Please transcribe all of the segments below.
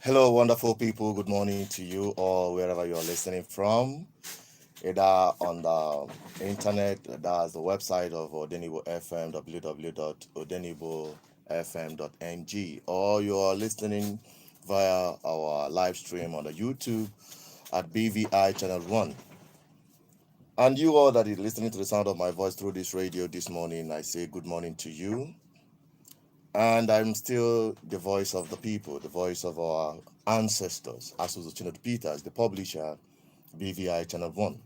Hello, wonderful people. Good morning to you or wherever you're listening from, either on the internet, that's the website of Odenibo FM, www.odenibofm.ng, or you are listening via our live stream on the YouTube at BVI Channel 1. And you all that is listening to the sound of my voice through this radio this morning, I say good morning to you. And I'm still the voice of the people, the voice of our ancestors, Asuzu Chinod Peters, the publisher, BVI Channel 1.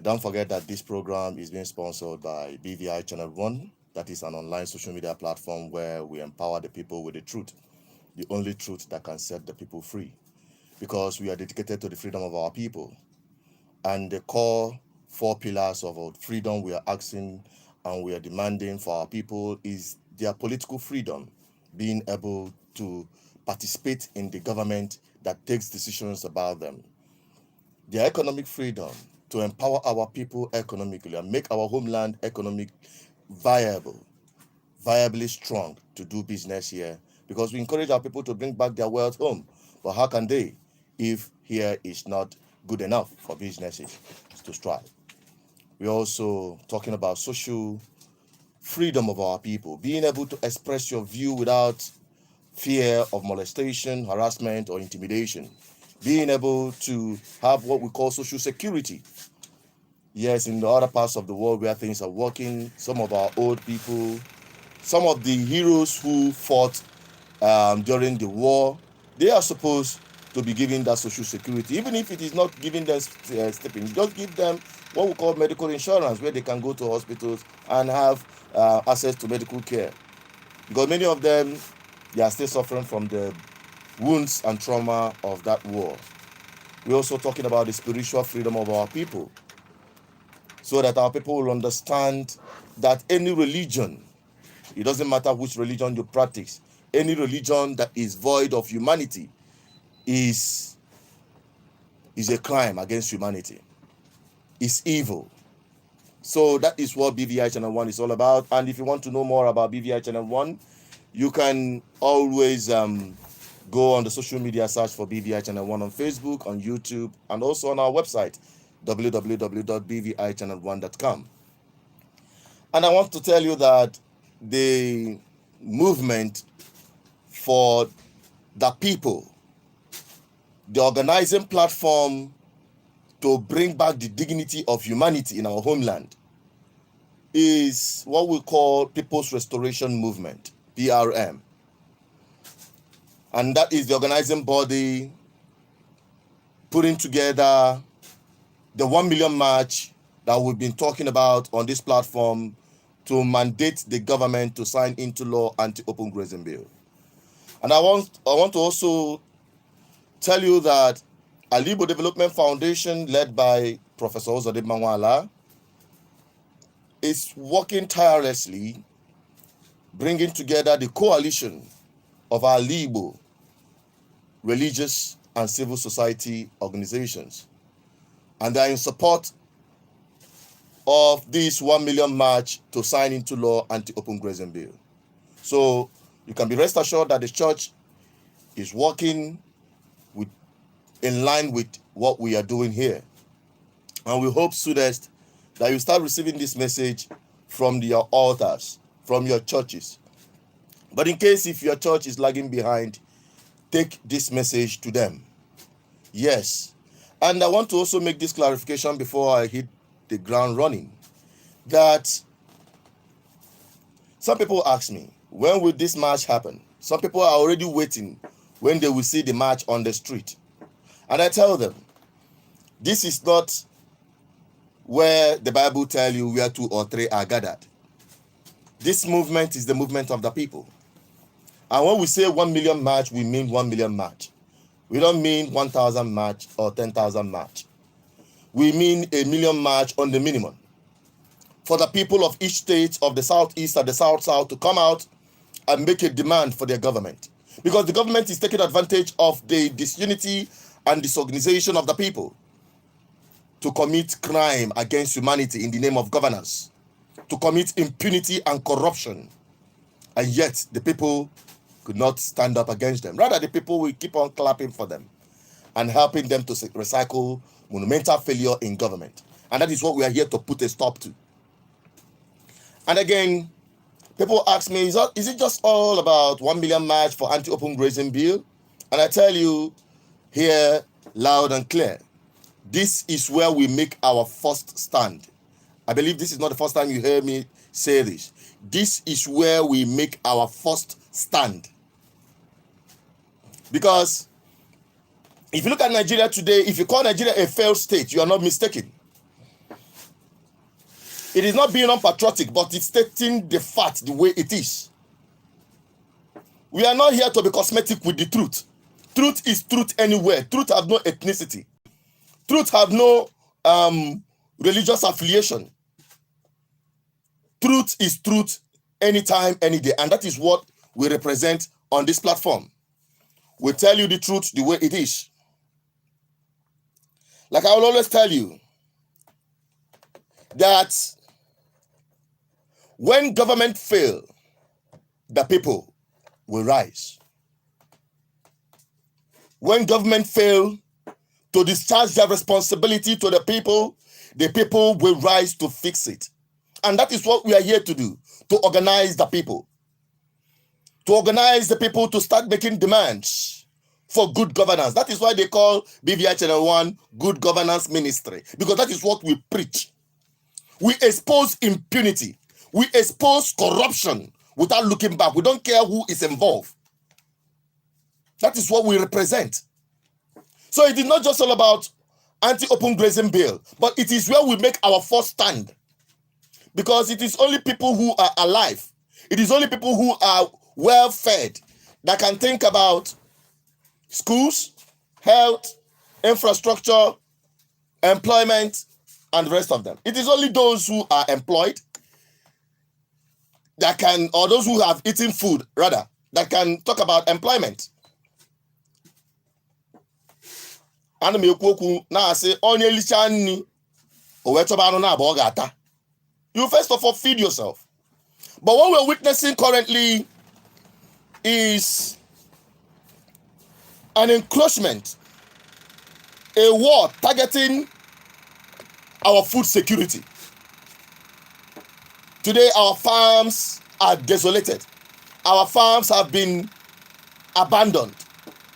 Don't forget that this program is being sponsored by BVI Channel 1. That is an online social media platform where we empower the people with the truth, the only truth that can set the people free. Because we are dedicated to the freedom of our people. And the core 4 pillars of our freedom we are asking and we are demanding for our people is their political freedom, being able to participate in the government that takes decisions about them. Their economic freedom, to empower our people economically and make our homeland economic viably strong to do business here, because we encourage our people to bring back their wealth home. But how can they if here is not good enough for businesses to strive? We're also talking about social freedom of our people, being able to express your view without fear of molestation, harassment, or intimidation, being able to have what we call social security. Yes, in the other parts of the world where things are working, some of our old people, some of the heroes who fought during the war, they are supposed to be given that social security, even if it is not giving them stipends. Just give them what we call medical insurance, where they can go to hospitals and have access to medical care. Because many of them, they are still suffering from the wounds and trauma of that war. We're also talking about the spiritual freedom of our people, so that our people will understand that any religion, it doesn't matter which religion you practice, any religion that is void of humanity is a crime against humanity. It's evil. So that is what BVI Channel 1 is all about. And if you want to know more about BVI Channel 1, you can always go on the social media, search for BVI Channel 1 on Facebook, on YouTube, and also on our website, www.bvichannel1.com. And I want to tell you that the movement for the people, the organizing platform to bring back the dignity of humanity in our homeland, is what we call People's Restoration Movement, PRM. And that is the organizing body putting together the 1 million march that we've been talking about on this platform to mandate the government to sign into law anti-open grazing bill. And I want to also tell you that Alibo Development Foundation, led by Professor Ozade Mangwala, is working tirelessly, bringing together the coalition of our Alibo religious and civil society organizations. And they are in support of this 1 million march to sign into law anti-open grazing bill. So you can be rest assured that the church is working in line with what we are doing here. And we hope soonest that you start receiving this message from your altars, from your churches. But in case if your church is lagging behind, take this message to them. Yes. And I want to also make this clarification before I hit the ground running, that some people ask me, when will this march happen? Some people are already waiting when they will see the march on the street. And I tell them, this is not where the Bible tells you where 2 or 3 are gathered. This movement is the movement of the people. And when we say 1 million march, we mean 1 million march. We don't mean 1,000 march or 10,000 march. We mean a million march on the minimum, for the people of each state of the Southeast and the South to come out and make a demand for their government. Because the government is taking advantage of the disunity and disorganization of the people to commit crime against humanity in the name of governance, to commit impunity and corruption. And yet the people could not stand up against them. Rather, the people will keep on clapping for them and helping them to recycle monumental failure in government. And that is what we are here to put a stop to. And again, people ask me, is it just all about 1 million march for anti-open grazing bill? And I tell you here loud and clear, this is where we make our first stand. I believe this is not the first time you hear me say this. This is where we make our first stand. Because if you look at Nigeria today, if you call Nigeria a failed state, you are not mistaken. It is not being unpatriotic, but it's stating the fact the way it is. We are not here to be cosmetic with the truth. Truth is truth anywhere. Truth has no ethnicity. Truth have no religious affiliation. Truth is truth anytime, any day. And that is what we represent on this platform. We tell you the truth the way it is. Like I will always tell you, that when government fail, the people will rise. When government fail to discharge their responsibility to the people will rise to fix it. And that is what we are here to do, to organize the people. To organize the people to start making demands for good governance. That is why they call BVI Channel 1 Good Governance Ministry, because that is what we preach. We expose impunity. We expose corruption without looking back. We don't care who is involved. That is what we represent. So it is not just all about anti-open grazing bill, but it is where we make our first stand. Because it is only people who are alive, it is only people who are well fed that can think about schools, health, infrastructure, employment, and the rest of them. It is only those who are employed that can, or those who have eaten food, rather, that can talk about employment. And now say, you first of all feed yourself. But what we're witnessing currently is an encroachment, a war targeting our food security. Today, our farms are desolated. Our farms have been abandoned,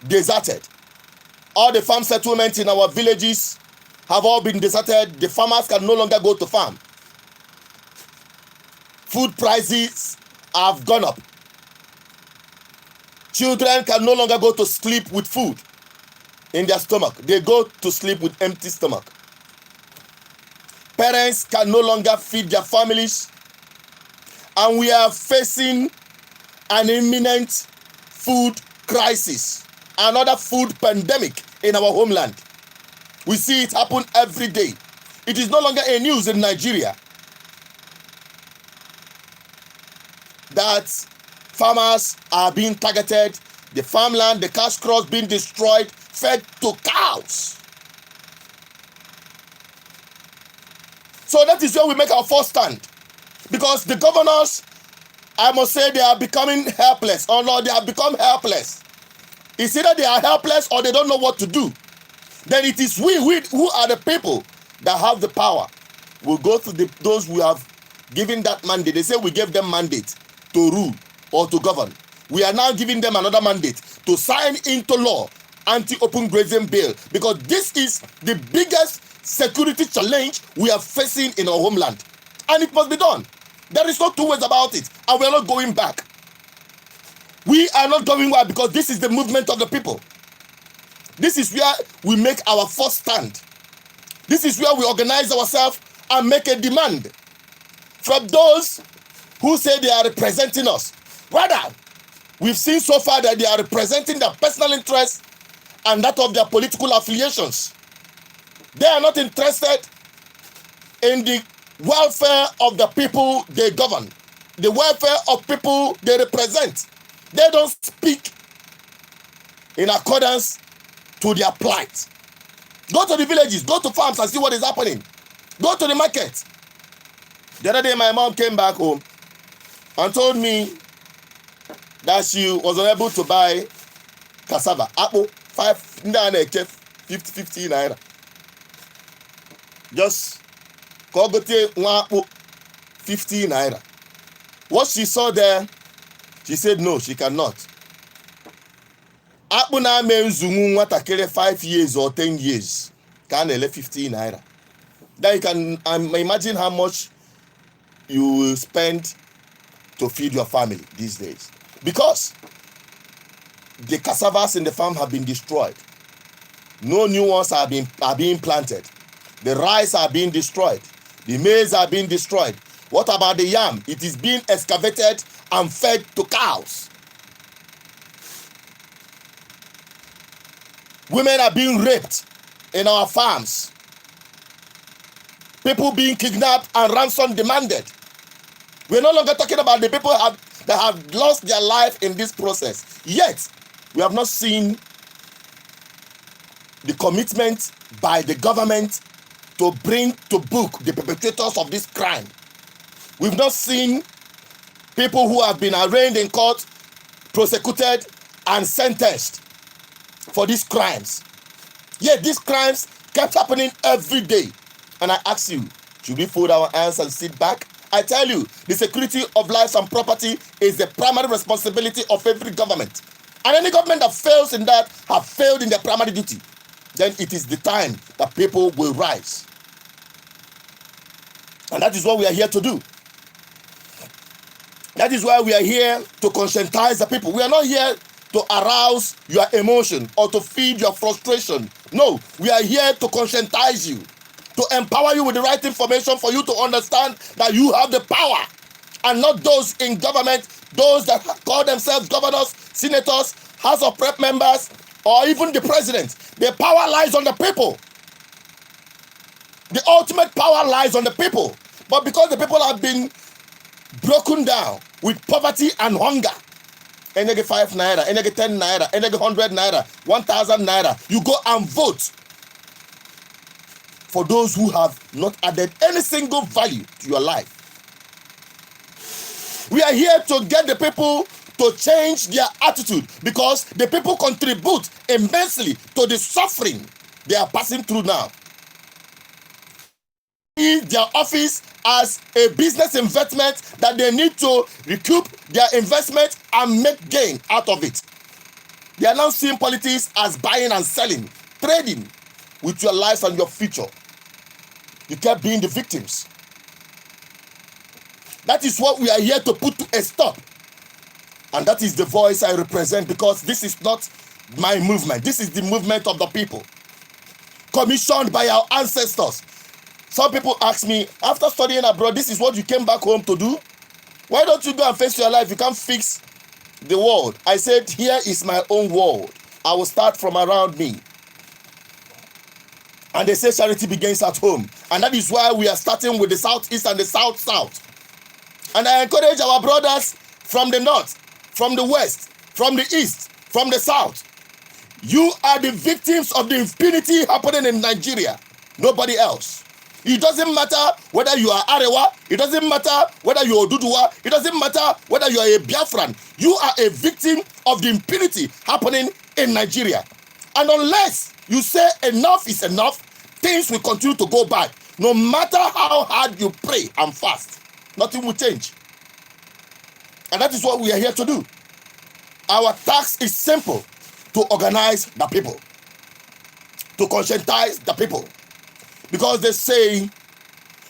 deserted. All the farm settlements in our villages have all been deserted. The farmers can no longer go to farm. Food prices have gone up. Children can no longer go to sleep with food in their stomach. They go to sleep with empty stomach. Parents can no longer feed their families. And we are facing an imminent food crisis, another food pandemic in our homeland. We see it happen every day. It is no longer a news in Nigeria that farmers are being targeted, the farmland, the cash crops being destroyed, fed to cows. So that is where we make our first stand. Because the governors, I must say, they are becoming helpless. Oh no, they have become helpless. It's either they are helpless or they don't know what to do. Then it is we who are the people that have the power. We'll go to those who have given that mandate. They say we gave them mandate to rule or to govern. We are now giving them another mandate to sign into law anti-open grazing bill, because this is the biggest security challenge we are facing in our homeland. And it must be done. There is no two ways about it. And we are not going back. We are not going back because this is the movement of the people. This is where we make our first stand. This is where we organize ourselves and make a demand from those who say they are representing us. Rather, we've seen so far that they are representing their personal interests and that of their political affiliations. They are not interested in the welfare of the people they govern, the welfare of people they represent. They don't speak in accordance to their plight. Go to the villages, go to farms and see what is happening. Go to the market. The other day, my mom came back home and told me that she was unable to buy cassava. Apple 50 naira. Just kogote one apple 50 naira. What she saw there, she said no, she cannot. Apple na menzungu watakere 5 years or 10 years. Can 50 naira. Then you can imagine how much you will spend to feed your family these days, because the cassavas in the farm have been destroyed. No new ones are being planted. The rice are being destroyed. The maize are being destroyed. What about the yam? It is being excavated and fed to cows. Women are being raped in our farms. People being kidnapped and ransom demanded. We're no longer talking about the people that have lost their life in this process. Yet, we have not seen the commitment by the government to bring to book the perpetrators of this crime. We've not seen people who have been arraigned in court, prosecuted, and sentenced for these crimes. Yet these crimes kept happening every day. And I ask you, should we fold our hands and sit back? I tell you, the security of lives and property is the primary responsibility of every government. And any government that fails in that have failed in their primary duty. Then it is the time that people will rise. And that is what we are here to do. That is why we are here to conscientize the people. We are not here to arouse your emotion or to feed your frustration. No, we are here to conscientize you, to empower you with the right information for you to understand that you have the power, and not those in government, those that call themselves governors, senators, House of Rep members, or even the president. The power lies on the people. The ultimate power lies on the people. But because the people have been broken down with poverty and hunger, and they get 5 naira, and they get 10 naira, and they get 100 naira, 1,000 naira, you go and vote for those who have not added any single value to your life. We are here to get the people to change their attitude, because the people contribute immensely to the suffering they are passing through now. Their office as a business investment that they need to recoup their investment and make gain out of it. They are now seeing politics as buying and selling, trading with your lives and your future. You kept being the victims. That is what we are here to put to a stop. And that is the voice I represent, because this is not my movement. This is the movement of the people, commissioned by our ancestors. Some people ask me, after studying abroad, this is what you came back home to do? Why don't you go and face your life? You can't fix the world. I said, here is my own world. I will start from around me. And they say charity begins at home. And that is why we are starting with the southeast and the south-south. And I encourage our brothers from the north, from the west, from the east, from the south. You are the victims of the impunity happening in Nigeria. Nobody else. It doesn't matter whether you are Arewa, it doesn't matter whether you are Oduduwa, it doesn't matter whether you are a Biafran. You are a victim of the impunity happening in Nigeria. And unless you say enough is enough, things will continue to go bad. No matter how hard you pray and fast, nothing will change. And that is what we are here to do. Our task is simple: to organize the people, to conscientize the people. Because they say,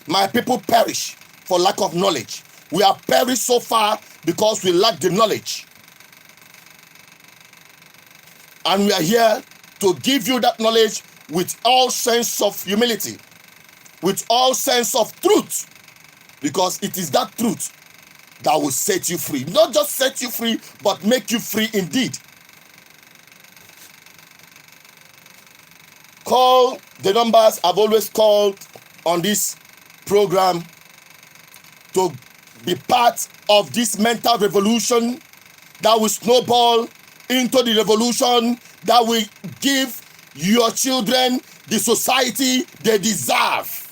my people perish for lack of knowledge. We have perished so far because we lack the knowledge. And we are here to give you that knowledge with all sense of humility, with all sense of truth, because it is that truth that will set you free. Not just set you free, but make you free indeed. Call the numbers I've always called on this program to be part of this mental revolution that will snowball into the revolution that will give your children the society they deserve.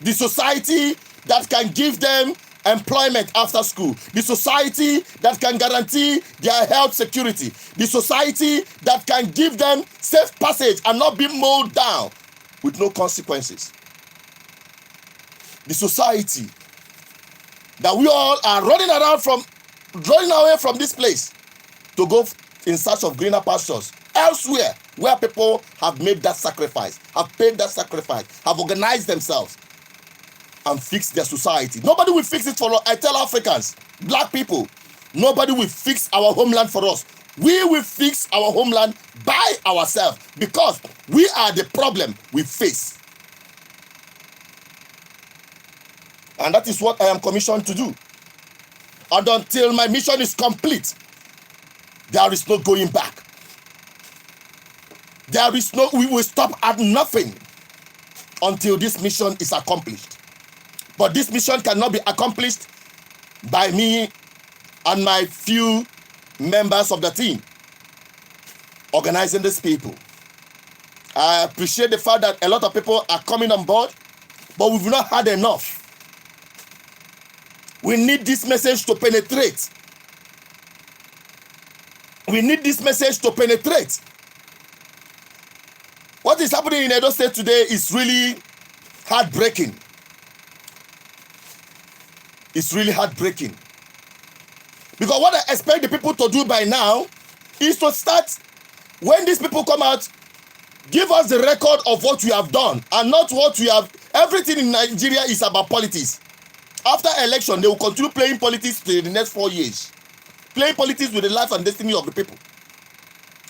The society that can give them employment after school, the society that can guarantee their health security, the society that can give them safe passage and not be mowed down with no consequences, the society that we all are running away from this place to go in search of greener pastures elsewhere, where people have made that sacrifice, have paid that sacrifice, have organized themselves and fixed their society. Nobody will fix it for us. I tell Africans, black people, nobody will fix our homeland for us. We will fix our homeland by ourselves, because we are the problem we face. And that is what I am commissioned to do. And until my mission is complete, there is no going back. We will stop at nothing until this mission is accomplished. But this mission cannot be accomplished by me and my few members of the team organizing these people. I appreciate the fact that a lot of people are coming on board, but we've not had enough. We need this message to penetrate. We need this message to penetrate. What is happening in Edo State today is really heartbreaking. It's really heartbreaking. Because what I expect the people to do by now is to start, when these people come out, give us the record of what we have done and not what we have. Everything in Nigeria is about politics. After election, they will continue playing politics till the next 4 years. Playing politics with the life and destiny of the people.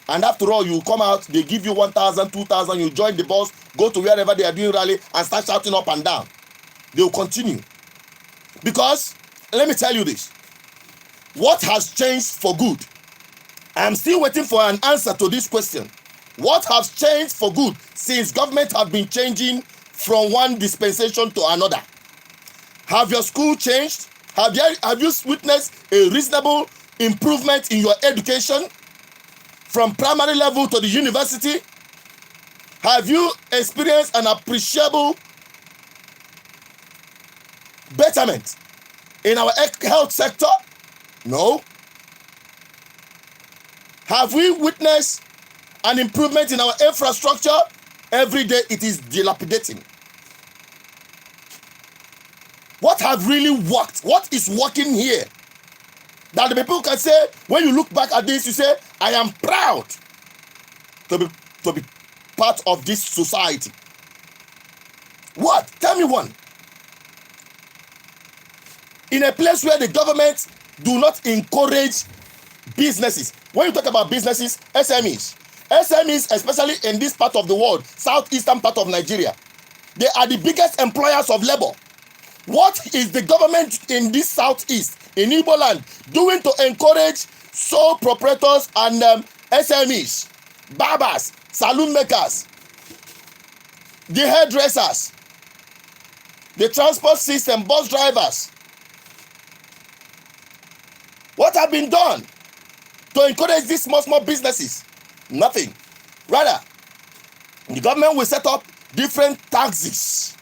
And after all, you come out, they give you 1,000, 2,000, you join the bus, go to wherever they are doing rally and start shouting up and down. They will continue. Because, let me tell you this. What has changed for good? I am still waiting for an answer to this question. What has changed for good since government have been changing from one dispensation to another? Have your school changed? Have you witnessed a reasonable improvement in your education from primary level to the university? Have you experienced an appreciable betterment in our health sector? No. Have we witnessed an improvement in our infrastructure? Every day it is dilapidating. What have really worked? What is working here? That the people can say, when you look back at this, you say, I am proud to be part of this society. What? Tell me one. In a place where the government do not encourage businesses. When you talk about businesses, SMEs, especially in this part of the world, southeastern part of Nigeria, they are the biggest employers of labor. What is the government in this southeast, in Igbo land, doing to encourage sole proprietors and SMEs, barbers, saloon makers, the hairdressers, the transport system, bus drivers? What have been done to encourage these small businesses? Nothing. Rather, the government will set up different taxes,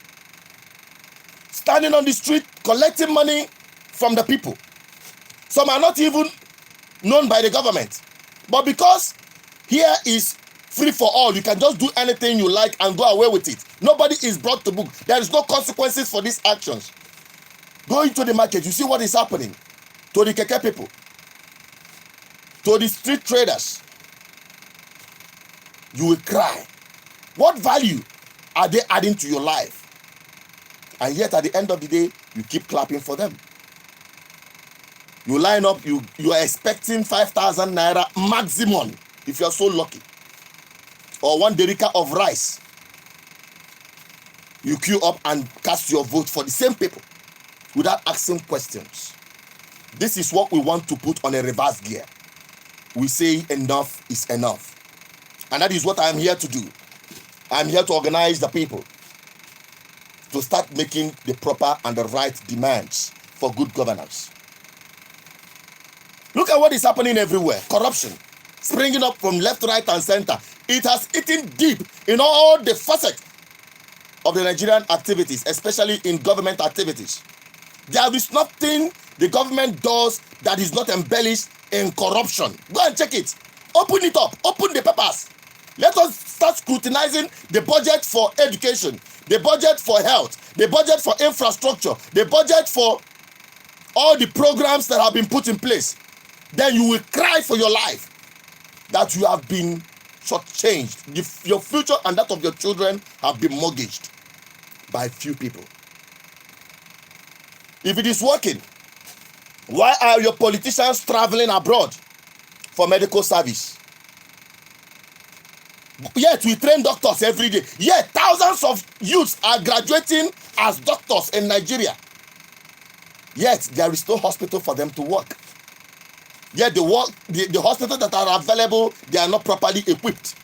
standing on the street collecting money from the people. Some are not even known by the government, but because here is free for all, you can just do anything you like and go away with it. Nobody is brought to book. There is no consequences for these actions. Go into the market, you see what is happening to the keke people, to the street traders. You will cry. What value are they adding to your life? And yet at the end of the day, you keep clapping for them. You line up, you are expecting 5,000 naira maximum if you are so lucky, or 1 derika of rice. You queue up and cast your vote for the same people without asking questions. This is what we want to put on a reverse gear. We say enough is enough. And that is what I am here to do. I am here to organize the people to start making the proper and the right demands for good governance. Look at what is happening everywhere. Corruption springing up from left, right, and center. It has eaten deep in all the facets of the Nigerian activities, especially in government activities. There is nothing the government does that is not embellished in corruption. Go and check it. Open it up. Open the papers. Let us start scrutinizing the budget for education, the budget for health, the budget for infrastructure, the budget for all the programs that have been put in place. Then you will cry for your life that you have been shortchanged. Your future and that of your children have been mortgaged by few people. If it is working, why are your politicians traveling abroad for medical service? Yet we train doctors every day. Yet thousands of youths are graduating as doctors in Nigeria. Yet there is no hospital for them to work. Yet the hospitals that are available, they are not properly equipped.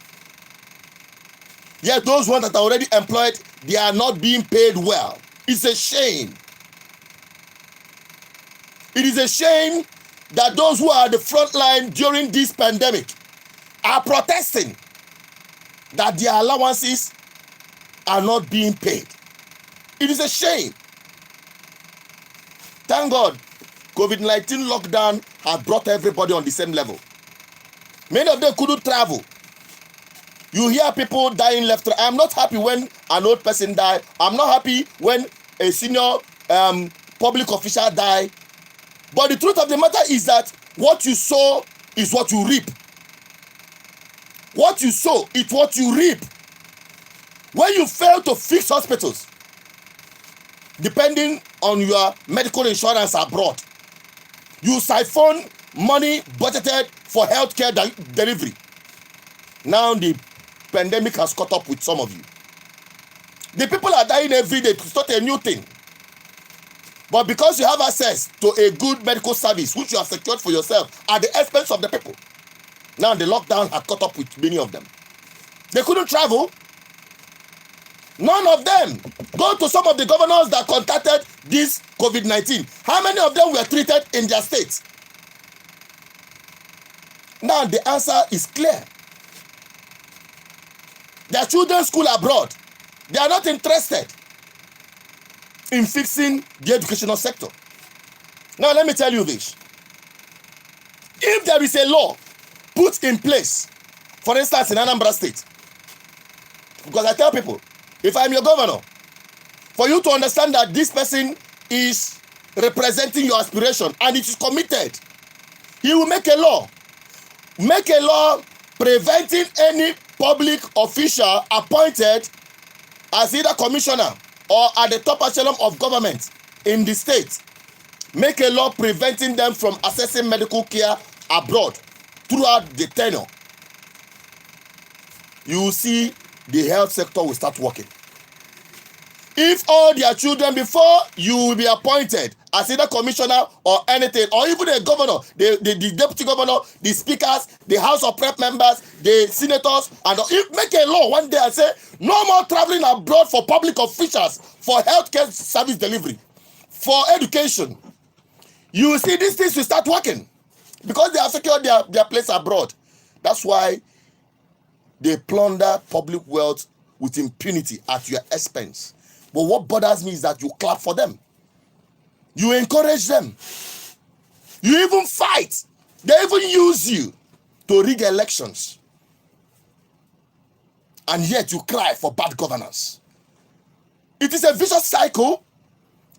Yet those ones that are already employed, they are not being paid well. It's a shame. It is a shame that those who are at the front line during this pandemic are protesting that their allowances are not being paid. It is a shame. Thank God, COVID-19 lockdown has brought everybody on the same level. Many of them couldn't travel. You hear people dying left. I'm not happy when an old person dies. I'm not happy when a senior public official dies. But the truth of the matter is that what you sow is what you reap. What you sow is what you reap. When you fail to fix hospitals, depending on your medical insurance abroad, you siphon money budgeted for healthcare delivery. Now the pandemic has caught up with some of you. The people are dying every day. It's not a new thing. But because you have access to a good medical service, which you have secured for yourself at the expense of the people, now the lockdown has caught up with many of them. They couldn't travel. None of them. Go to some of the governors that contacted this COVID-19. How many of them were treated in their states? Now the answer is clear. Their children's school abroad, they are not interested in fixing the educational sector. Now let me tell you this. If there is a law put in place, for instance in Anambra State, because I tell people, if I'm your governor, for you to understand that this person is representing your aspiration and it is committed, he will make a law. Make a law preventing any public official appointed as either commissioner or at the top echelon of government in the state. Make a law preventing them from accessing medical care abroad throughout the tenure. You will see the health sector will start working. If all their children, before you will be appointed as either commissioner or anything, or even a governor, the deputy governor, the speakers, the House of Rep members, the senators, and if make a law one day and say no more traveling abroad for public officials, for healthcare service delivery, for education, you will see these things will start working because they have secured their place abroad. That's why they plunder public wealth with impunity at your expense. But what bothers me is that you clap for them. You encourage them. You even fight. They even use you to rig elections. And yet you cry for bad governance. It is a vicious cycle.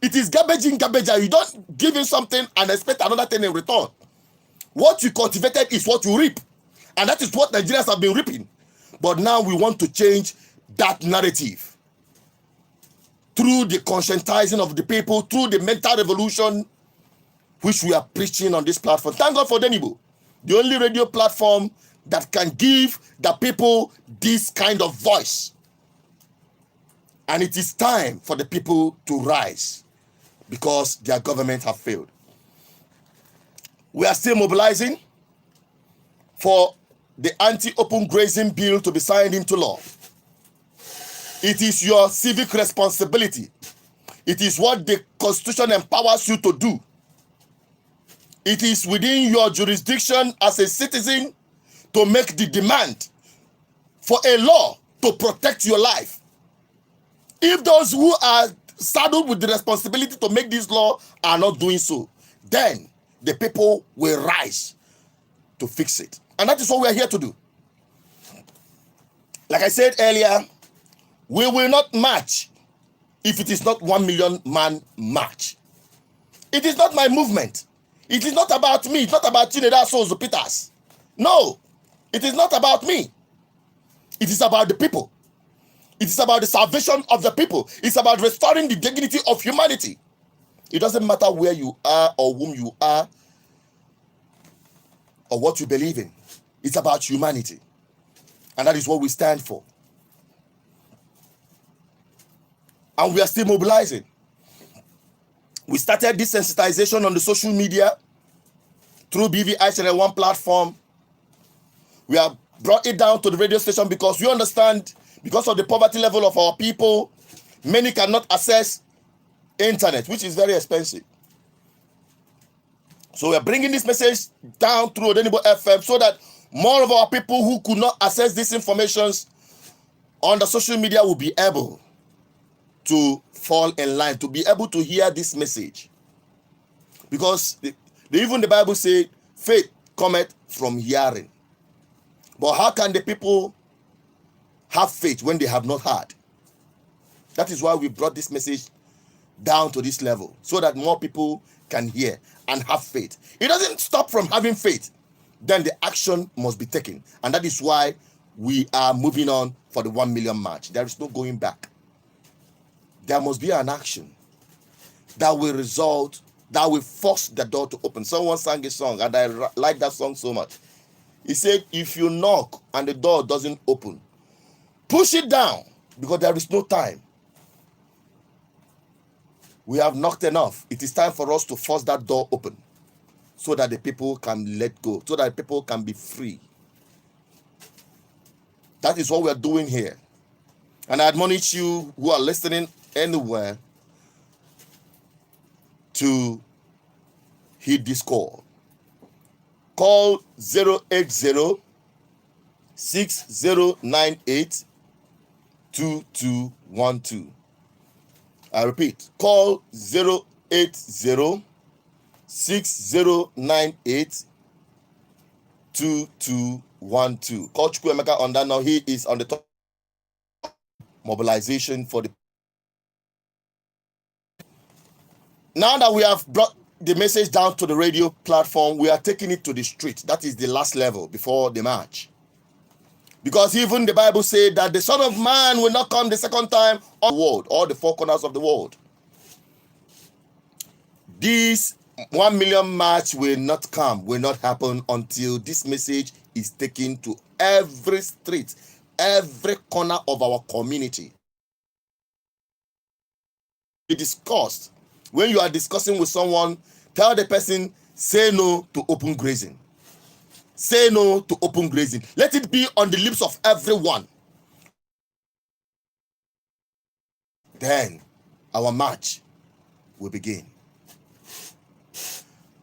It is garbage in, garbage out. You don't give in something and expect another thing in return. What you cultivated is what you reap. And that is what Nigerians have been reaping. But now we want to change that narrative. Through the conscientizing of the people, through the mental revolution, which we are preaching on this platform. Thank God for Denibo, the only radio platform that can give the people this kind of voice. And it is time for the people to rise because their government have failed. We are still mobilizing for the anti-open grazing bill to be signed into law. It is your civic responsibility. It is what the Constitution empowers you to do. It is within your jurisdiction as a citizen to make the demand for a law to protect your life. If those who are saddled with the responsibility to make this law are not doing so, then the people will rise to fix it. And that is what we are here to do. Like I said earlier, we will not march if it is not 1 million man march. It is not my movement. It is not about me. It's not about Chineda Souls Peters. No, it is not about me. It is about the people. It is about the salvation of the people. It's about restoring the dignity of humanity. It doesn't matter where you are or whom you are or what you believe in. It's about humanity. And that is what we stand for. And we are still mobilizing. We started this sensitization on the social media through BVI Channel 1 platform. We have brought it down to the radio station because we understand, because of the poverty level of our people, many cannot access internet, which is very expensive. So we are bringing this message down through Odenibo FM so that more of our people who could not access these informations on the social media will be able to fall in line, to be able to hear this message. Because even the Bible says, faith cometh from hearing. But how can the people have faith when they have not heard? That is why we brought this message down to this level, so that more people can hear and have faith. It doesn't stop from having faith. Then the action must be taken. And that is why we are moving on for the 1 million march. There is no going back. There must be an action that will result, that will force the door to open. Someone sang a song, and I like that song so much. He said, if you knock and the door doesn't open, push it down, because there is no time. We have knocked enough. It is time for us to force that door open so that the people can let go, so that people can be free. That is what we are doing here. And I admonish you who are listening anywhere to heed this call. Call 080-6098-2212. I repeat, call 080-6098-2212. Call Chukwuemeka on that now. He is on the top. Mobilization for the. Now that we have brought the message down to the radio platform, we are taking it to the street. That is the last level before the march. Because even the Bible said that the Son of Man will not come the second time on the world, all the four corners of the world. This 1 million march will not come, will not happen until this message is taken to every street, every corner of our community. Be discussed. When you are discussing with someone, tell the person, say no to open grazing. Say no to open grazing. Let it be on the lips of everyone. Then our march will begin.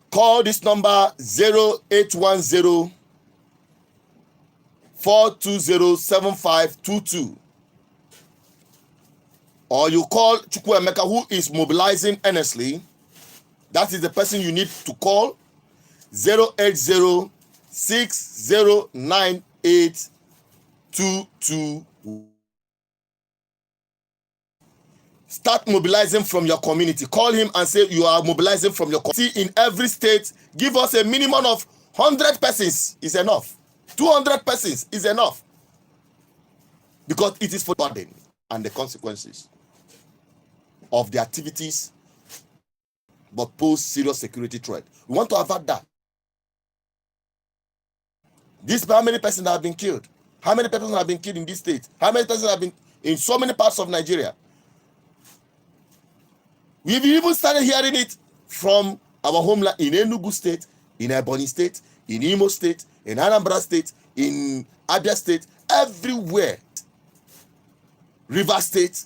Call this number 0810 420 7522. Or you call Chukwuemeka, who is mobilizing earnestly. That is the person you need to call. 080-6098-22. Start mobilizing from your community. Call him and say you are mobilizing from your community. In every state, give us a minimum of 100 persons is enough. 200 persons is enough. Because it is for the burden and the consequences of the activities, but pose serious security threat. We want to avert that. How many persons have been killed? How many persons have been killed in this state? How many persons have been in so many parts of Nigeria? We've even started hearing it from our homeland in Enugu State, in Ebonyi State, in Imo State, in Anambra State, in Abia State, everywhere. River State,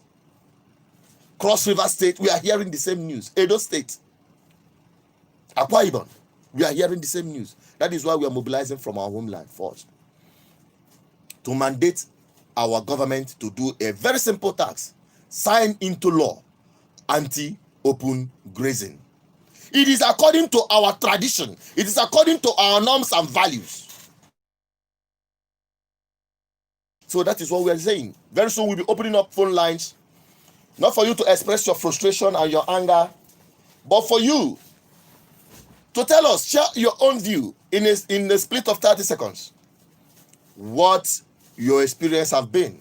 Cross River State, we are hearing the same news. Edo State, Akwa Ibom, we are hearing the same news. That is why we are mobilizing from our homeland first, to mandate our government to do a very simple task: sign into law anti-open grazing. It is according to our tradition. It is according to our norms and values. So that is what we are saying. Very soon we'll be opening up phone lines, not for you to express your frustration and your anger, but for you to tell us, share your own view in a split of 30 seconds, what your experience have been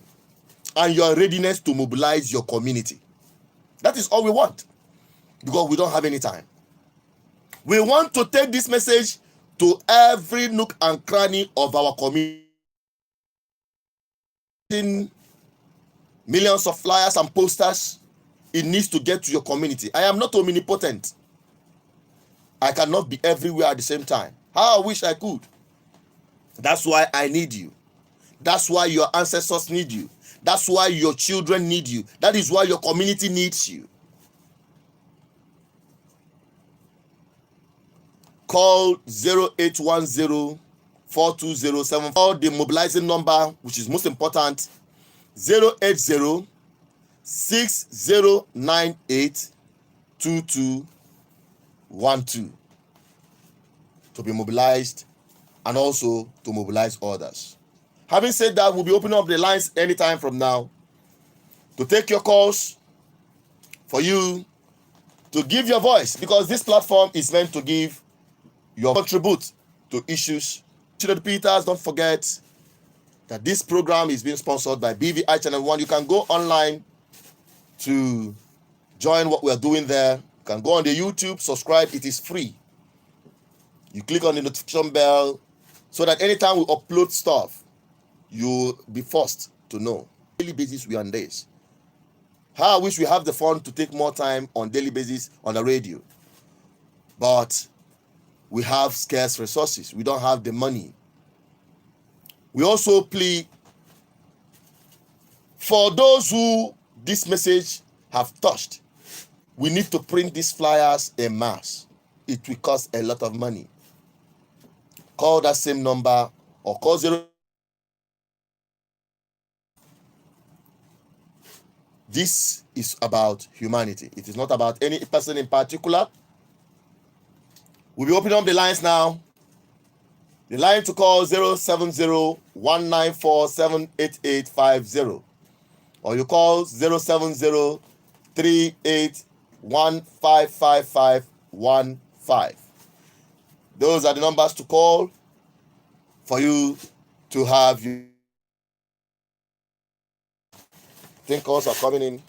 and your readiness to mobilize your community. That is all we want, because we don't have any time. We want to take this message to every nook and cranny of our community. Millions of flyers and posters, it needs to get to your community. I am not omnipotent. I cannot be everywhere at the same time. How I wish I could. That's why I need you. That's why your ancestors need you. That's why your children need you. That is why your community needs you. Call 0810-420-7. Call the mobilizing number, which is most important, 080-6098-2212 to be mobilized and also to mobilize others. Having said that, we'll be opening up the lines anytime from now to take your calls, for you to give your voice, because this platform is meant to give your contribute to issues. Children Peters, don't forget that this program is being sponsored by BVI Channel 1. You can go online to join what we are doing there. You can go on the YouTube, subscribe. It is free. You click on the notification bell so that anytime we upload stuff, you'll be forced to know. Daily basis, we are on this. How I wish we have the fun to take more time on daily basis on the radio. But we have scarce resources. We don't have the money. We also plead for those who this message have touched. We need to print these flyers en masse. It will cost a lot of money. Call that same number or call 0. This is about humanity. It is not about any person in particular. We'll be opening up the lines now. The line to call 070-194-78850. Or you call 070-38155515. Those are the numbers to call for you to have you. I think calls are coming in.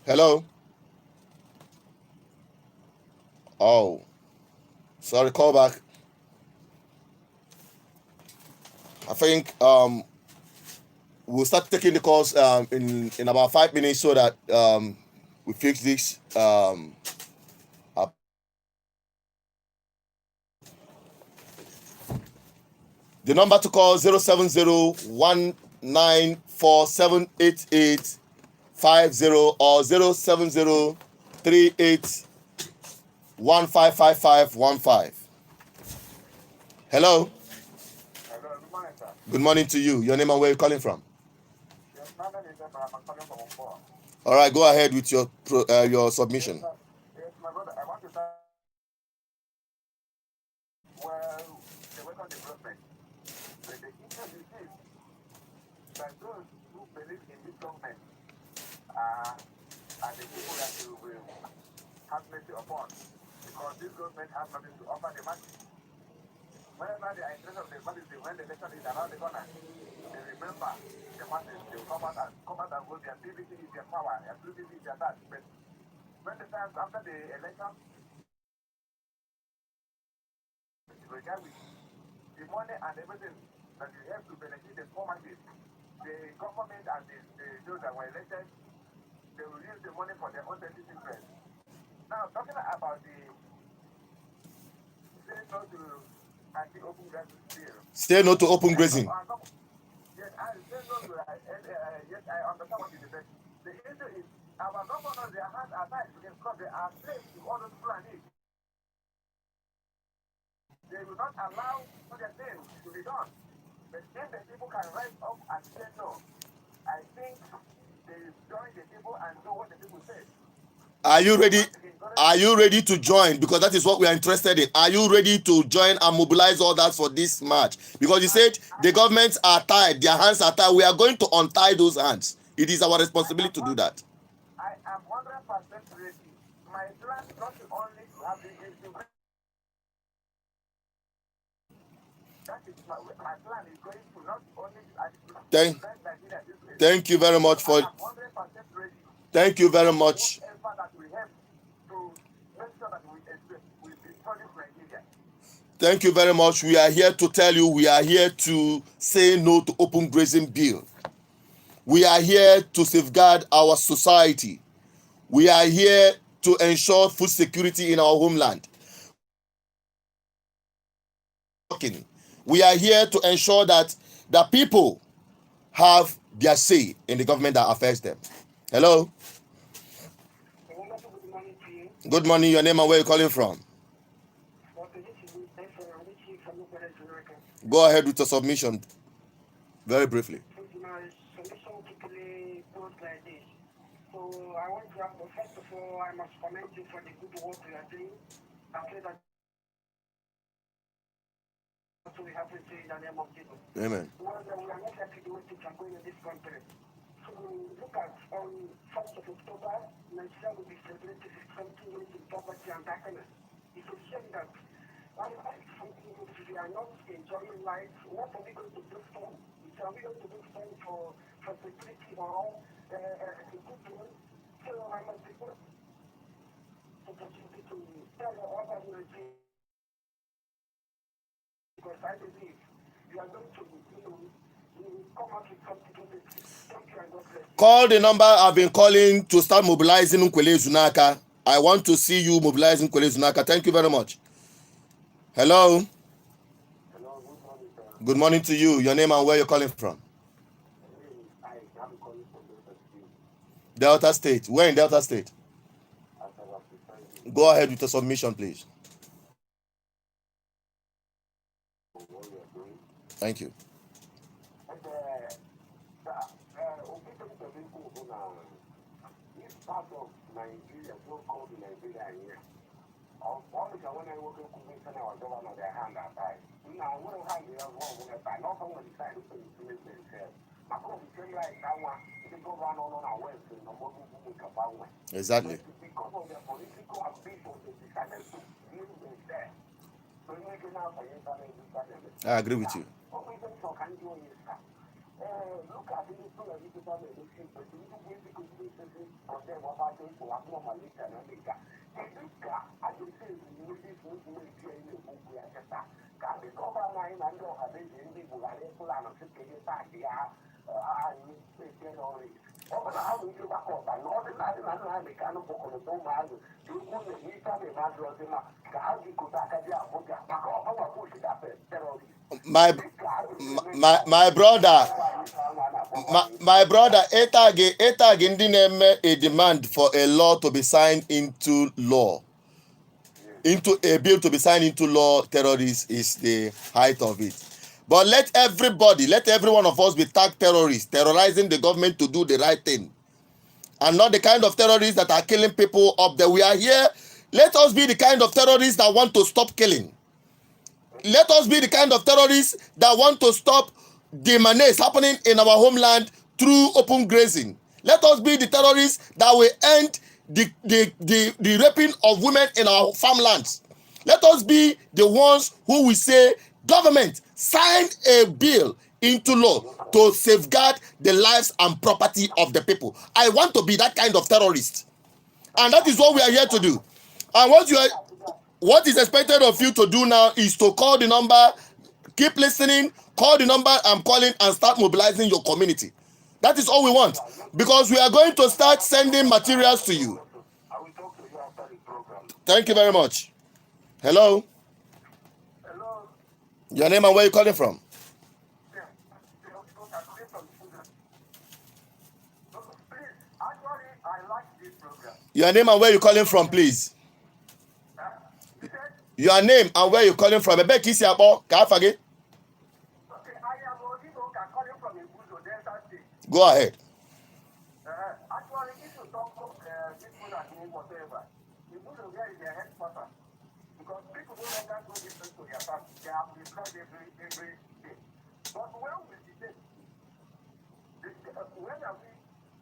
Hello? Oh, sorry, call back. I think we'll start taking the calls in about 5 minutes so that we fix this. Up. The number to call 070-194-78850 or 070-38155515. Hello? Hello, good morning, sir. Good morning to you. Your name and where you're calling from? Yes, my name is Advert. I'm calling from Umbo. All right, go ahead with your submission. Yes, yes, my brother, I want to start well, the weapon development. The issue is this, that those who believe in this government are the people that you will have mercy upon, because this government has nothing to offer the masses. Whenever the interest of the masses, when the election is around the corner, they remember the masses, they will come out and vote. Their PVC is their power, their PVC is their that. But when the time after the election, regard with the money and everything that you have to benefit the poor masses, the government and those that were elected, they will use the money for their own selfish interest. Now, talking about the say no to anti-open grazing bill. Say no to open grazing. Yes, I say no to yes, I understand what you said. The issue is our governors, their hands are tied because they are slaves to all those people and need. They will not allow what they're saying to be done. But if the people can rise up and say no, I think they join the people and do what the people say. Are you ready? Are you ready to join? Because that is what we are interested in. Are you ready to join and mobilize others for this march? Because you said the governments are tied, their hands are tied. We are going to untie those hands. It is our responsibility to do that. I am 100% ready. My plan is not only to have the that is my plan is going to not only Thank you very much for. Thank you very much. Thank you very much. We are here to tell you, we are here to say no to open grazing bill. We are here to safeguard our society. We are here to ensure food security in our homeland. We are here to ensure that the people have their say in the government that affects them. Hello? Good morning. Your name and where you're calling from? Go ahead with your submission. Very briefly. My submission typically goes like this. So I want to have, first of all, I must commend you for the good work you are doing. I pray that we have to say in the name of Jesus. Amen. Well, we are not happy the way things are going in this country. So look at on 1st of October, Nigeria will be celebrating 17 years in poverty and darkness. It's a shame that if we are not enjoying life, what are we going to do for? Are we going to do something for security or a good one? So I must be good to tell other military, because I believe you are going to come out with something good. Thank you and God bless you. Call the number I've been calling to start mobilizing Nkwele Zunaka. I want to see you mobilizing Nkwele Zunaka. Thank you very much. Hello? Hello, good morning, sir. Good morning to you. Your name and where you're calling from? I am calling from Delta State. Where in Delta State? Go ahead with the submission, please. Thank you. This part of Nigeria, so-called Nigeria here, one is when I work in Commission, I was governor, their hand are tied. Now, what do I have wrong with that? Not only decided to implement themselves. My problem is like that one, they go run on our west and no more people about one. Exactly. Because of their political ambition, they decided to deal with that. So you can now for internet. I agree with you. What we can talk and do is look at the issue of the election, but you need to wait because this is on them about them to have no Malaysia and America. And this guy, I can say, you need to wait here in the book. Can the government and your having the Bulgaria plan of taking it back here? I need to say, over the house, you back up and all the night and I can book on the phone. You couldn't meet them in Madrosina. How you could back at the Abuja, back up, our push it up, terrorists. My brother, etag ndị na-eme a demand for a law to be signed into law, into a bill to be signed into law. Terrorists is the height of it. But let every one of us be tagged terrorists, terrorizing the government to do the right thing, and not the kind of terrorists that are killing people up there. We are here. Let us be the kind of terrorists that want to stop killing. Let us be the kind of terrorists that want to stop the menace happening in our homeland through open grazing. Let us be the terrorists that will end the raping of women in our farmlands. Let us be the ones who will say, government, sign a bill into law to safeguard the lives and property of the people. I want to be that kind of terrorist. And that is what we are here to do. And what is expected of you to do now is to call the number, keep listening, call the number I'm calling, and start mobilizing your community. That is all we want, because we are going to start sending materials to you. I will talk to you after the program. Thank you very much. Hello? Hello? Your name and where you calling from? Yeah. Please, actually, I like this program. Your name and where you calling from, please. Your name and where you calling from. Okay, I am Go ahead. Actually, if you talk of people that need whatever, you put them there in their headquarters. Because people no longer go listen to their past. They have destroyed every day. But when we debate, when are we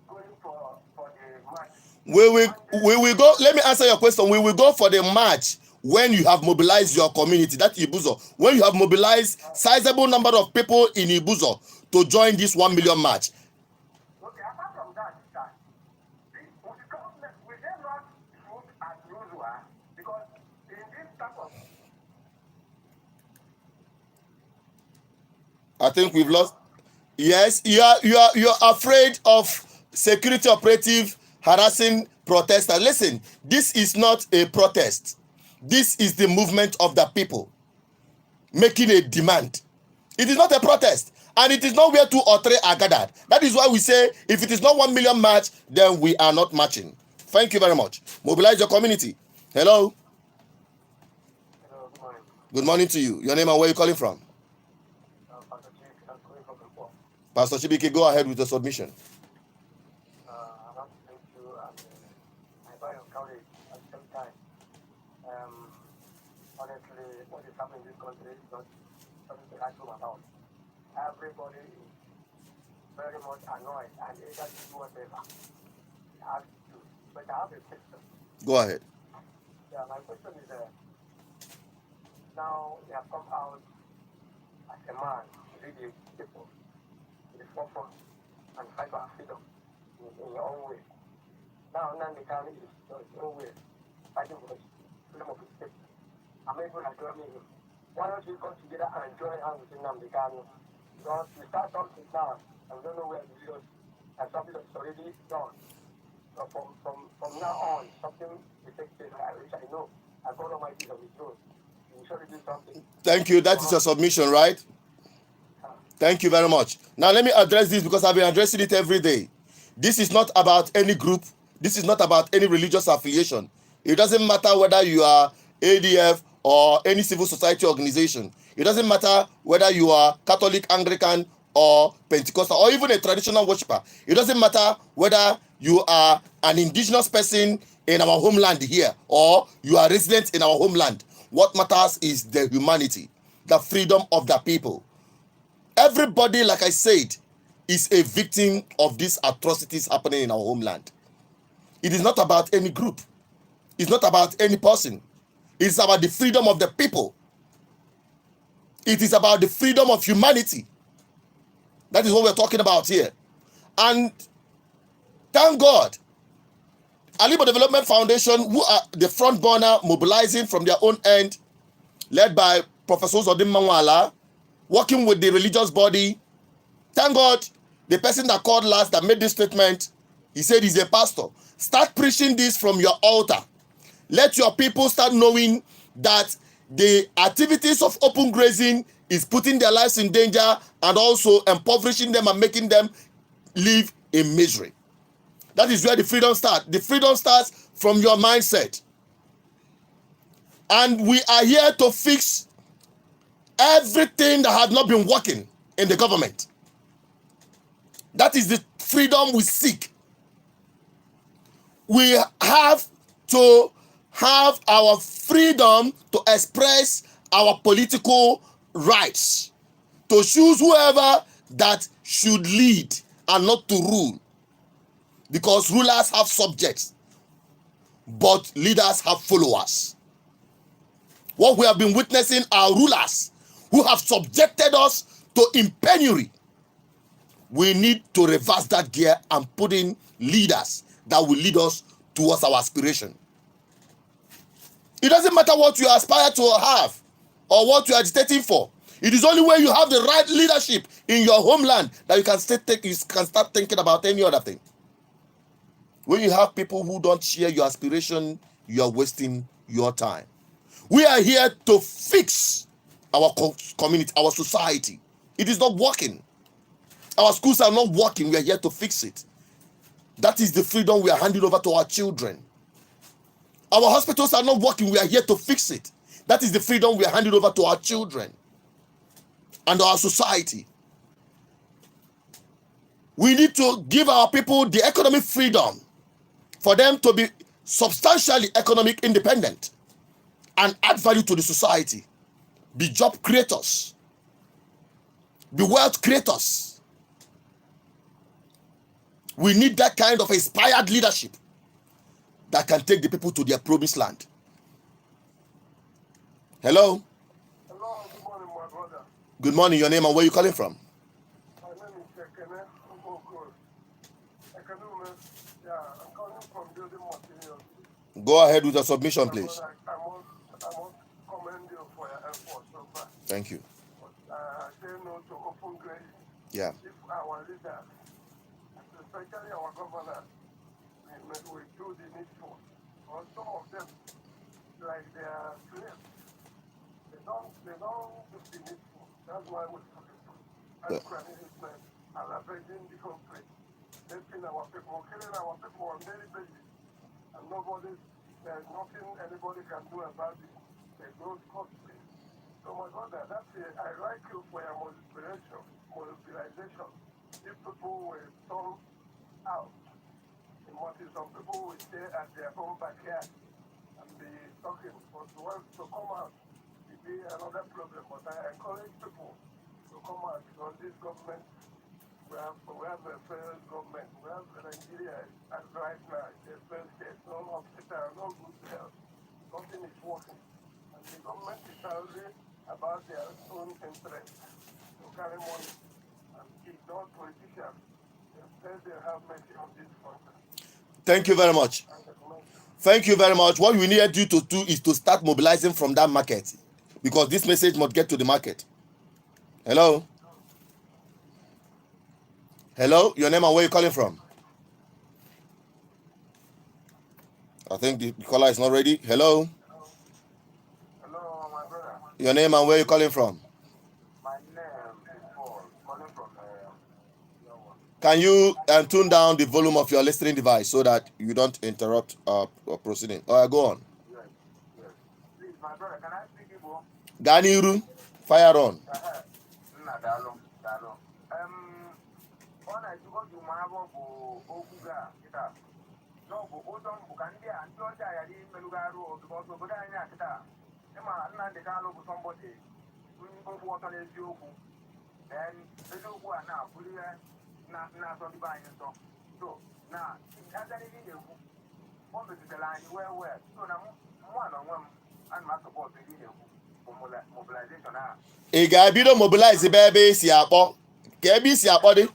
going for the match? We will go. Let me answer your question. We will go for the march when you have mobilized your community. That's Ibuzo. When you have mobilized sizable number of people in Ibuzo to join this 1 million march. Okay, apart from that, sir, will they not shoot as usual? Because in this type of... I think we've lost. Yes, you are afraid of security operative harassing protesters. Listen, this is not a protest. This is the movement of the people making a demand. It is not a protest, and it is not where 2 or 3 are gathered. That is why we say if it is not 1 million march, then we are not marching. Thank you very much. Mobilize your community. Hello. Hello, good morning. Good morning to you. Your name and where you calling from? Pastor Chief, I'm calling from the poor. Pastor Chibike, go ahead with the submission. I want to thank you and I buy your courage at the same time. Honestly, what is happening in this country is not something to write home about. Everybody is very much annoyed and eager to do whatever they have to do. But I have a question. Go ahead. Yeah, my question is now you have come out as a man to lead the people to the forefront and fight for our freedom in your own way. Now, Nandi County is in his own way fighting for the freedom of his people. I'm able to join him. Why don't we come together and join hands with Nandi County? Because we start something now and we don't know where it leads us, and something that's already done. So from now on, something will take place, which I know, and God Almighty is on his throne. He will surely do something. Thank you. That is your submission, right? Thank you very much. Now let me address this because I've been addressing it every day. This is not about any group. This is not about any religious affiliation. It doesn't matter whether you are ADF or any civil society organization. It doesn't matter whether you are Catholic, Anglican, or Pentecostal, or even a traditional worshiper. It doesn't matter whether you are an indigenous person in our homeland here or you are resident in our homeland. What matters is the humanity, the freedom of the people. Everybody, like I said, is a victim of these atrocities happening in our homeland. It is not about any group. It's not about any person. It's about the freedom of the people. It is about the freedom of humanity. That is what we're talking about here. And thank God, Alibo Development Foundation, who are the front burner mobilizing from their own end, led by Professor Zodim Manwala, working with the religious body. Thank God, the person that called last that made this statement, he said he's a pastor. Start preaching this from your altar. Let your people start knowing that the activities of open grazing is putting their lives in danger and also impoverishing them and making them live in misery. That is where the freedom starts. The freedom starts from your mindset. And we are here to fix everything that has not been working in the government. That is the freedom we seek. We have to have our freedom to express our political rights, to choose whoever that should lead and not to rule. Because rulers have subjects, but leaders have followers. What we have been witnessing are rulers who have subjected us to in penury. We need to reverse that gear and put in leaders that will lead us towards our aspiration. It doesn't matter what you aspire to have or what you are agitating for. It is only when you have the right leadership in your homeland that you can start thinking about any other thing. When you have people who don't share your aspiration, you are wasting your time. We are here to fix our community, our society. It is not working. Our schools are not working. We are here to fix it. That is the freedom we are handing over to our children. Our hospitals are not working. We are here to fix it. That is the freedom we are handing over to our children and our society. We need to give our people the economic freedom for them to be substantially economic independent and add value to the society, be job creators, be wealth creators. We need that kind of inspired leadership that can take the people to their promised land. Hello? Hello, good morning, my brother. Good morning, your name and where you calling from? My name is Ekene Ugokoro. Ekene, yeah, I'm calling from building materials. Go ahead with your submission, My please. brother, I must commend you for your efforts so far. Thank you. Say no to open grazing. Yeah. If our leaders, especially our governors, we do the needful. Or some of them, like they are slaves, they don't do the needful. That's why we're crying Israel and ravaging the country, raping our people, killing our people on daily basis, and there's nothing anybody can do about it. They go costly. So my brother, I like you for your mobilization. If people will turn out, some people will stay at their own backyard and be talking, but to come out, it be another problem. But I encourage people to come out because this government, we have a failed government. We have Nigeria as right now, it's a failed state, no hospital, no good health. Nothing is working. And the government is only about their own interest to carry money and ignore politicians. Instead, they have mercy on this country. Thank you very much. Thank you very much. What we needed you to do is to start mobilizing from that market, because this message must get to the market. Hello? Hello? Your name and where you calling from? I think the caller is not ready. Hello? Hello, my brother. Your name and where you calling from? My name is Paul, calling from Can you tune down the volume of your listening device so that you don't interrupt our proceeding? Go on. Yes. Please, my brother, can I speak Igbo? Ganiru, fire on. Ị ga-ebido mobilize ebe isi akpọ ka ebe isi akpọ dị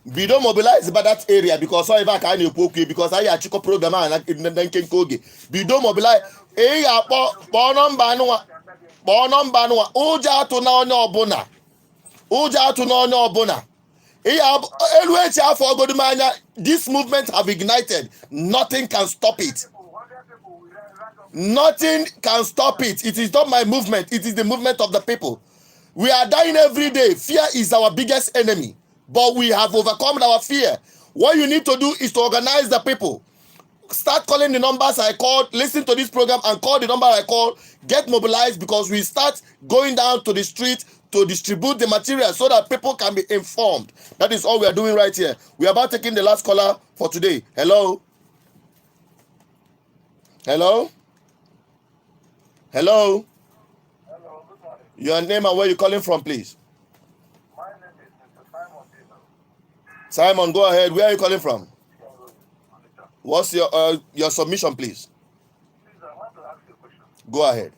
bido mobilize by that area because ọ ebe a ka a na-ekwu okwu because anyị achịkọ program a na nkenke oge bido mobilize. Ị ga-akpọ kpọọ nọmba anụnwa ụjọ atụ na onye ọbụla elu echi afọ ogodumanya. This movement have ignited. Nothing can stop it. Nothing can stop it. It is not my movement. It is the movement of the people. We are dying every day. Fear is our biggest enemy, but we have overcome our fear. What you need to do is to organize the people. Start calling the numbers I called. Listen to this program and call the number I called. Get mobilized because we start going down to the street to distribute the material so that people can be informed. That is all we are doing right here. We are about taking the last caller for today. Hello? Hello? Hello? Hello, good morning. Your name and where you calling from, please? My name is Mr. Simon Davis. Simon, go ahead. Where are you calling from? What's your submission, please? Please, I want to ask you a question. Go ahead.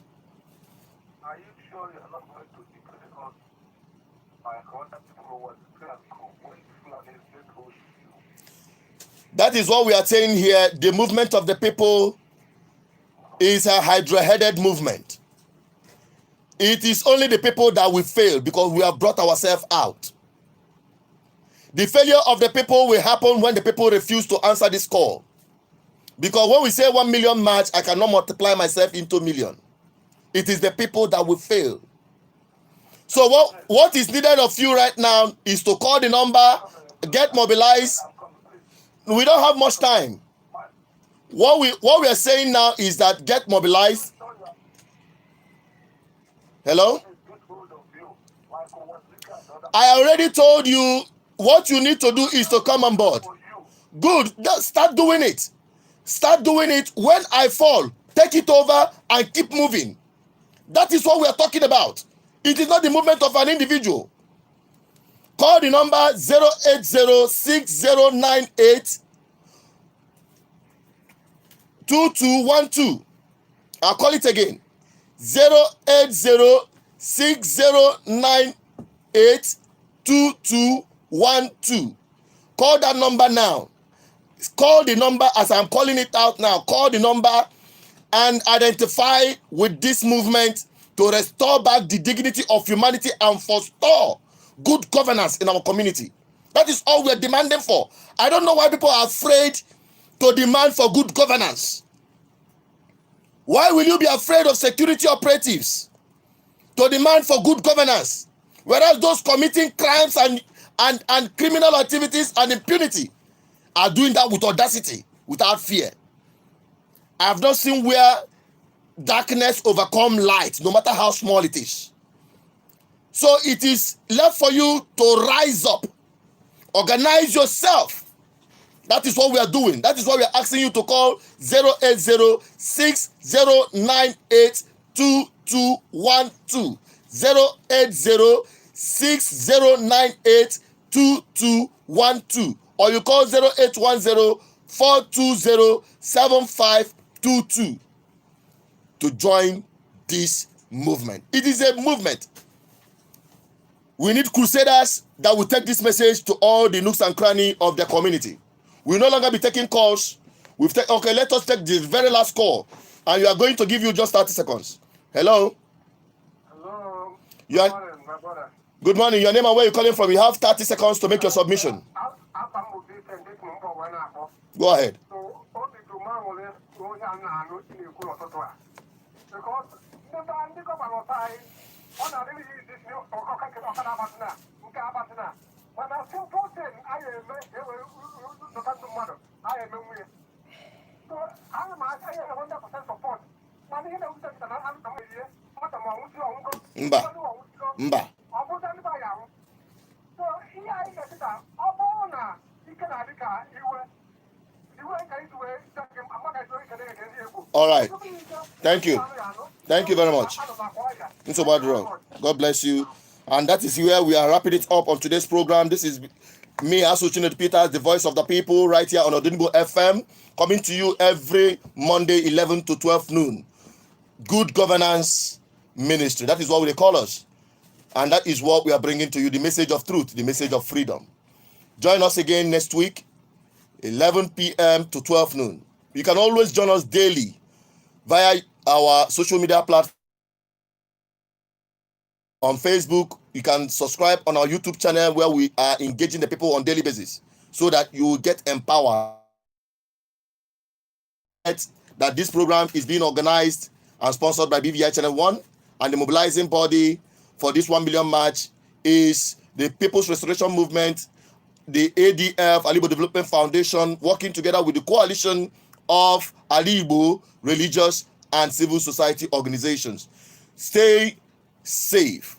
Are you sure you're not going to be critical by other people who want to play and go when Fulani is going to hold you? That is what we are saying here. The movement of the people is a hydra-headed movement. It is only the people that will fail because we have brought ourselves out. The failure of the people will happen when the people refuse to answer this call. Because when we say 1 million march, I cannot multiply myself into million. It is the people that will fail. So what is needed of you right now is to call the number, get mobilized. We don't have much time. What we are saying now is that get mobilized. Hello? I already told you what you need to do is to come on board. For you. Good. Start doing it. Start doing it. When I fall, take it over and keep moving. That is what we are talking about. It is not the movement of an individual. Call the number 08060982212. I'll call it again. 08060982212. Call that number now. Call the number as I'm calling it out now. Call the number and identify with this movement to restore back the dignity of humanity and forestall good governance in our community. That is all we're demanding for. I don't know why people are afraid to demand for good governance. Why will you be afraid of security operatives to demand for good governance, whereas those committing crimes and criminal activities and impunity are doing that with audacity, without fear? I have not seen where darkness overcome light, no matter how small it is. So it is left for you to rise up, organize yourself. That is what we are doing. That is why we are asking you to call 08060982212. 08060982212. Or you call 0810-420-7522 to join this movement. It is a movement. We need crusaders that will take this message to all the nooks and crannies of the community. We will no longer be taking calls. Okay, let us take the very last call, and we are going to give you just 30 seconds. Hello? Hello. You are, Good morning, my brother. good morning. Your name and where you're calling from. You have 30 seconds to make your submission. Go ahead. Mba. Mba. All right. Thank you. Thank you very much. God bless you. And that is where we are wrapping it up on today's program. This is me, Asuchinate Peters, the voice of the people, right here on Odinbo FM, coming to you every Monday, 11 to 12 noon. Good governance ministry. That is what they call us. And that is what we are bringing to you, the message of truth, the message of freedom. Join us again next week, 11 p.m. to 12 noon. You can always join us daily via our social media platform. On Facebook, you can subscribe on our YouTube channel where we are engaging the people on daily basis so that you will get empowered. That this program is being organized and sponsored by BVI Channel 1, and the mobilizing body for this 1 million march is the People's Restoration Movement, the ADF, Alibo Development Foundation, working together with the coalition of Alibo religious and civil society organizations. Stay safe.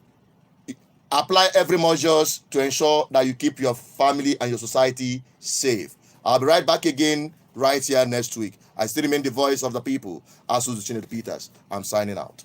Apply every measures to ensure that you keep your family and your society safe. I'll be right back again right here next week. I still remain the voice of the people, Asuzu Peters. I'm signing out.